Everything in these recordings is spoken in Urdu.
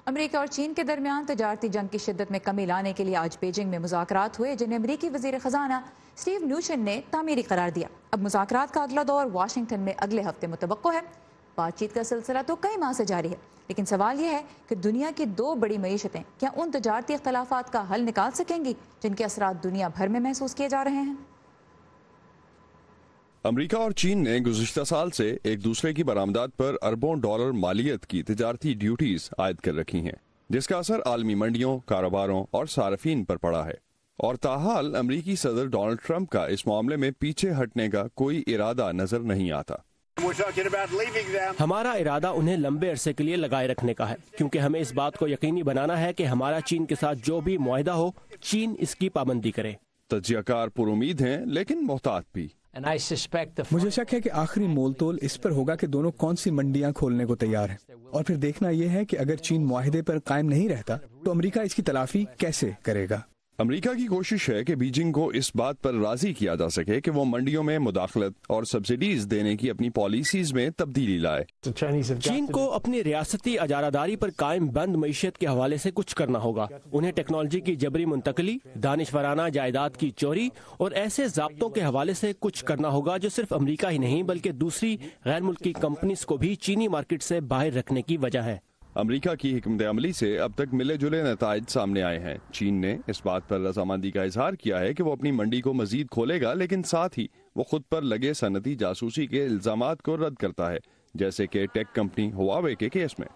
امریکہ اور چین کے درمیان تجارتی جنگ کی شدت میں کمی لانے کے لیے آج بیجنگ میں مذاکرات ہوئے، جنہیں امریکی وزیر خزانہ اسٹیو نیوچن نے تعمیری قرار دیا۔ اب مذاکرات کا اگلا دور واشنگٹن میں اگلے ہفتے متوقع ہے۔ بات چیت کا سلسلہ تو کئی ماہ سے جاری ہے، لیکن سوال یہ ہے کہ دنیا کی دو بڑی معیشتیں کیا ان تجارتی اختلافات کا حل نکال سکیں گی جن کے اثرات دنیا بھر میں محسوس کیے جا رہے ہیں؟ امریکہ اور چین نے گزشتہ سال سے ایک دوسرے کی برآمدات پر اربوں ڈالر مالیت کی تجارتی ڈیوٹیز عائد کر رکھی ہیں، جس کا اثر عالمی منڈیوں، کاروباروں اور صارفین پر پڑا ہے۔ اور تاحال امریکی صدر ڈونلڈ ٹرمپ کا اس معاملے میں پیچھے ہٹنے کا کوئی ارادہ نظر نہیں آتا۔ ہمارا ارادہ انہیں لمبے عرصے کے لیے لگائے رکھنے کا ہے، کیونکہ ہمیں اس بات کو یقینی بنانا ہے کہ ہمارا چین کے ساتھ جو بھی معاہدہ ہو، چین اس کی پابندی کرے۔ تجزیہ کار پر امید ہیں لیکن محتاط بھی۔ مجھے شک ہے کہ آخری مول تول اس پر ہوگا کہ دونوں کون سی منڈیاں کھولنے کو تیار ہیں، اور پھر دیکھنا یہ ہے کہ اگر چین معاہدے پر قائم نہیں رہتا تو امریکہ اس کی تلافی کیسے کرے گا۔ امریکہ کی کوشش ہے کہ بیجنگ کو اس بات پر راضی کیا جا سکے کہ وہ منڈیوں میں مداخلت اور سبسڈیز دینے کی اپنی پالیسیز میں تبدیلی لائے۔ چین کو اپنی ریاستی اجارہ داری پر قائم بند معیشت کے حوالے سے کچھ کرنا ہوگا۔ انہیں ٹیکنالوجی کی جبری منتقلی، دانشورانہ جائیداد کی چوری اور ایسے ضابطوں کے حوالے سے کچھ کرنا ہوگا جو صرف امریکہ ہی نہیں بلکہ دوسری غیر ملکی کمپنیز کو بھی چینی مارکیٹ سے باہر رکھنے کی وجہ ہے۔ امریکہ کی حکمت عملی سے اب تک ملے جلے نتائج سامنے آئے ہیں۔ چین نے اس بات پر رضامندی کا اظہار کیا ہے کہ وہ اپنی منڈی کو مزید کھولے گا، لیکن ساتھ ہی وہ خود پر لگے صنعتی جاسوسی کے الزامات کو رد کرتا ہے، جیسے کہ ٹیک کمپنی ہواوے کے کیس میں۔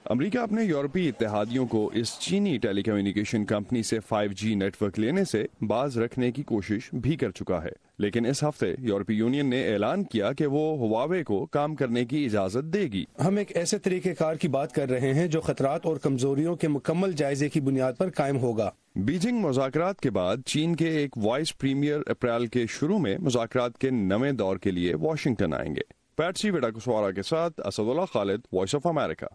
امریکہ اپنے یورپی اتحادیوں کو اس چینی ٹیلی کمیونیکیشن کمپنی سے 5G نیٹ ورک لینے سے باز رکھنے کی کوشش بھی کر چکا ہے، لیکن اس ہفتے یورپی یونین نے اعلان کیا کہ وہ ہواوے کو کام کرنے کی اجازت دے گی۔ ہم ایک ایسے طریقہ کار کی بات کر رہے ہیں جو خطرات اور کمزوریوں کے مکمل جائزے کی بنیاد پر قائم ہوگا۔ بیجنگ مذاکرات کے بعد چین کے ایک وائس پریمیئر اپریل کے شروع میں مذاکرات کے نئے دور کے لیے واشنگٹن آئیں گے۔ پیٹسی ویڈا کسوارا کے ساتھ اسد اللہ خالد، وائس آف امریکہ۔